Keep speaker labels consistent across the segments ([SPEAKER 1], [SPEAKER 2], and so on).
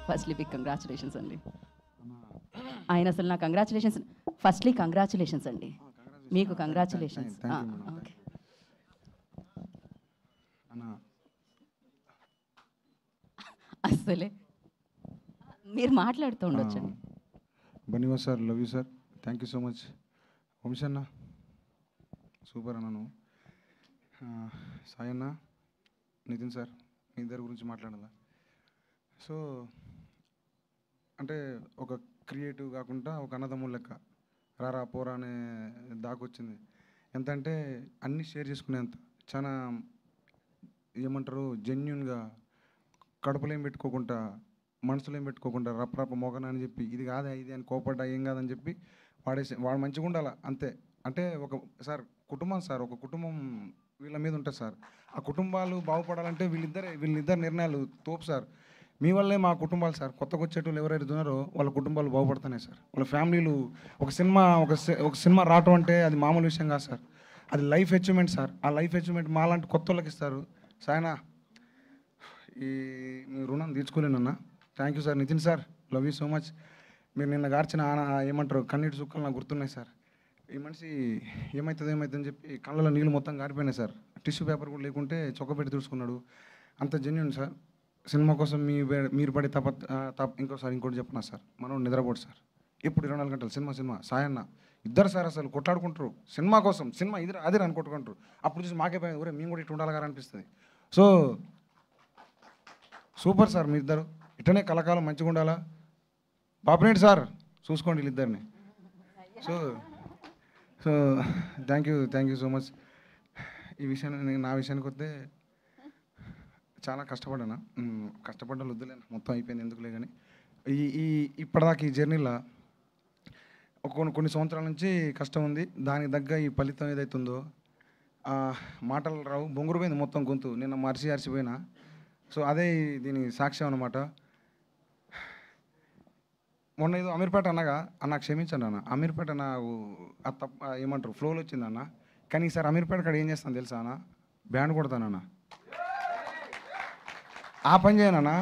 [SPEAKER 1] Firstly big congratulations అండి. ఆయన అసలు నా కంగ్రాచులేషన్స్, ఫస్ట్లీ కంగ్రాచులేషన్స్ అండి, మీకు కంగ్రాచులేషన్స్. ఓకే అసలే మీరు మాట్లాడుతూ ఉండొచ్చండి.
[SPEAKER 2] Bunny Vas sir, love you sir, thank you so much. Vamshi అన్న సూపర్ అన్న నువ్వు. సాయి అన్న, నితిన్ సార్, మీ ఇద్దరి గురించి మాట్లాడాలా. సో అంటే ఒక క్రియేటివ్ కాకుండా ఒక అన్నదమ్ముల లెక్క రారా పోరా అనే దాకొచ్చింది. ఎంత అంటే అన్నీ షేర్ చేసుకునేంత, చాలా ఏమంటారు జెన్యున్గా, కడుపులో ఏం పెట్టుకోకుండా, మనసులో ఏం పెట్టుకోకుండా రప్ప మోగన అని చెప్పి ఇది కాదా ఇది అని కోపడ్డా ఏం కాదని చెప్పి వాడు మంచిగా ఉండాలి అంతే. అంటే ఒక సార్ కుటుంబం సార్, ఒక కుటుంబం వీళ్ళ మీద ఉంటుంది సార్. ఆ కుటుంబాలు బాగుపడాలంటే వీళ్ళిద్దరు నిర్ణయాలు తోపు సార్. మీ వల్లే మా కుటుంబాలు సార్, కొత్తగా వచ్చేటోళ్ళు ఎవరైతే ఉన్నారో వాళ్ళ కుటుంబాలు బాగుపడుతున్నాయి సార్. వాళ్ళ ఫ్యామిలీలు ఒక సినిమా రావటం అంటే అది మామూలు విషయం కాదు సార్, అది లైఫ్ అచీవ్మెంట్ సార్. ఆ లైఫ్ అచీవ్మెంట్ మాలాంటి కొత్త వాళ్ళకి ఇస్తారు. సాయనా మీ రుణం తీర్చుకోలేనన్నా. Thank you sir. Nithin sir, love you so much. మీరు నిన్న గార్చిన ఏమంటారు కన్నీటి చుక్కలు నాకు గుర్తున్నాయి సార్. ఈ మనిషి ఏమవుతుందని చెప్పి కళ్ళలో నీళ్ళు మొత్తం గారిపోయినాయి సార్. టిష్యూ పేపర్ కూడా లేకుంటే చొక్క పెట్టి తుడుచుకున్నాడు. అంత జెన్యున్ సార్. సినిమా కోసం మీరు పడే ఇంకోటి చెప్పనా సార్, మనం నిద్రపోడు సార్. ఇప్పుడు 24 గంటలు సినిమా సాయన్న ఇద్దరు సార్ అసలు కొట్లాడుకుంటారు సినిమా కోసం. సినిమా అదే అనుకుంటారు. అప్పుడు చూసి మాకే పోయింది, ఊరే మేము కూడా ఇటు ఉండాలి గారు అనిపిస్తుంది. సో సూపర్ సార్, మీ ఇద్దరు ఇట్టనే కలకాలం మంచిగా ఉండాలా. బాపినేటి సార్ చూసుకోండి వీళ్ళిద్దరిని. So thank you so much. ఈ విషయాన్ని నా విషయానికి వస్తే చాలా కష్టపడ్డాను వద్దులేను, మొత్తం అయిపోయింది ఎందుకులే. కానీ ఇప్పటిదాకా ఈ జర్నీలో కొన్ని సంవత్సరాల నుంచి కష్టం ఉంది. దానికి తగ్గ ఈ ఫలితం ఏదైతుందో మాటలు రావు, బొంగురు పోయింది మొత్తం గొంతు, నిన్న అరిసిపోయినా. సో అదే దీని సాక్ష్యం అన్నమాట. మొన్న ఏదో అమీర్పేట అన్నగా అన్న క్షమించండి అన్న, అమీర్పేట నాకు ఏమంటారు ఫ్లోలో వచ్చిందన్న. కానీ ఈసారి అమీర్పేట కాడ ఏం చేస్తాను తెలుసా అన్న, బ్యాండ్ కొడతానన్నా. ఆ పని చేయనన్నా,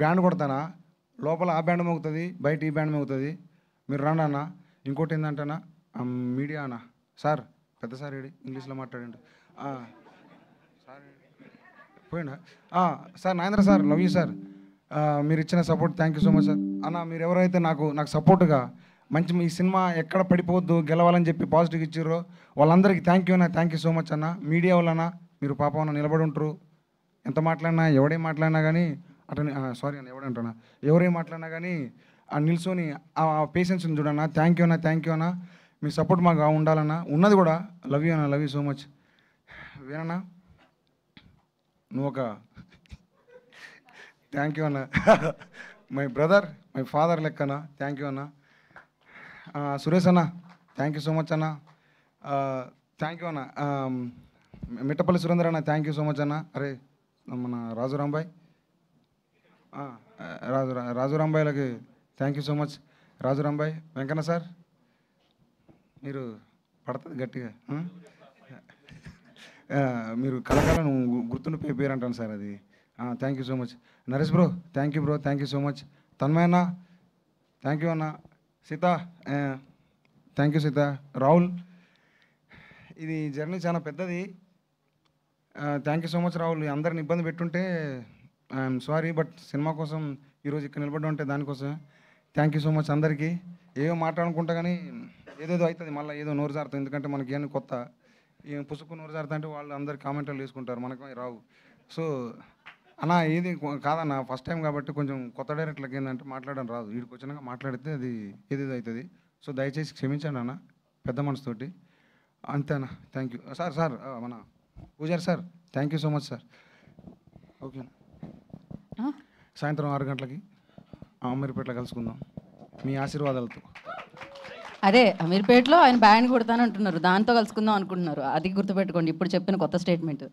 [SPEAKER 2] బ్యాండ్ కొడతానా, లోపల ఆ బ్యాండ్ మోగుతుంది, బయట ఈ బ్యాండ్ మోగుతుంది. మీరు రండి అన్న. ఇంకోటి ఏంటంటేనా మీడియా అన్న సార్, పెద్ద సార్ ఏడి ఇంగ్లీష్లో మాట్లాడండి సార్ పోయినా. Sir Nagendra sir, love you sir. మీరు ఇచ్చిన support thank you so much sir. అన్న మీరు ఎవరైతే నాకు సపోర్ట్గా మంచి ఈ సినిమా ఎక్కడ పడిపోవద్దు గెలవాలని చెప్పి పాజిటివ్ ఇచ్చారో వాళ్ళందరికీ థ్యాంక్ యూ సో మచ్ అన్న. మీడియా వాళ్ళన్నా మీరు పాపం నిలబడి ఉంటారు. ఎంత మాట్లాడినా ఎవడేం మాట్లాడినా కానీ అతని సారీ అన్న ఎవడంటున్నా ఎవరేం మాట్లాడినా కానీ ఆ నిల్చొని ఆ పేషెన్స్ని చూడన్నా. థ్యాంక్ యూ అన్న. మీ సపోర్ట్ మాకు ఉండాలన్నా, ఉన్నది కూడా. Love you so much. వేనన్నా నువ్వు ఒక థ్యాంక్ యూ అన్న. మై బ్రదర్, మై ఫాదర్ లెక్కన థ్యాంక్ యూ అన్న. సురేష్ అన్న థ్యాంక్ యూ సో మచ్ అన్న. థ్యాంక్ యూ అన్న. మిట్టపల్లి సురేందర్ అన్న థ్యాంక్ యూ సో మచ్ అన్న. అరే మన రాజురాంబాయ్ రాజురాంబాయ్లకి థ్యాంక్ యూ సో మచ్. రాజురాంబాయ్ వెంకన్న సార్, మీరు పడుతుంది గట్టిగా, మీరు కలకాలం గుర్తుండిపోయే పేరు అంటాను సార్ అది. Thank you so much. Naresh bro thank you so much. Tanmay అన్న థ్యాంక్ యూ అన్న. Seetha thank you Seetha. రాహుల్, ఇది జర్నీ చాలా పెద్దది. Thank you so much Rahul. అందరిని ఇబ్బంది పెట్టుంటే ఐఎమ్ సారీ, బట్ సినిమా కోసం ఈరోజు ఇక్కడ నిలబడ్డా ఉంటే దానికోసం థ్యాంక్ యూ సో మచ్ అందరికీ. ఏదో మాట్లాడుకుంటా కానీ ఏదేదో అవుతుంది, మళ్ళీ ఏదో నోరు జారుతుంది. ఎందుకంటే మనకి ఏమైనా కొత్త పుసుకు నోరు జారుతా అంటే వాళ్ళు అందరు కామెంట్లు వేసుకుంటారు, మనకు రావు. సో అన్న ఏది కాదన్న, ఫస్ట్ టైం కాబట్టి కొంచెం కొత్త డైరెక్టర్లకి ఏంటంటే మాట్లాడడం రాదు. వీడికి వచ్చినాక మాట్లాడితే అది ఏదేదో అవుతుంది. సో దయచేసి క్షమించండి అన్న, పెద్ద మనసుతోటి అంతేనా. Thank you sir. మన పూజారి sir thank you so much sir. Okay, సాయంత్రం 6 గంటలకి అమీర్పేటలో కలుసుకుందాం మీ ఆశీర్వాదాలతో.
[SPEAKER 1] అదే అమీర్పేటలో ఆయన బ్యాండ్ కొడతానంటున్నారు, దాంతో కలుసుకుందాం అనుకుంటున్నారు. అది గుర్తుపెట్టుకోండి ఇప్పుడు చెప్పిన కొత్త స్టేట్మెంట్.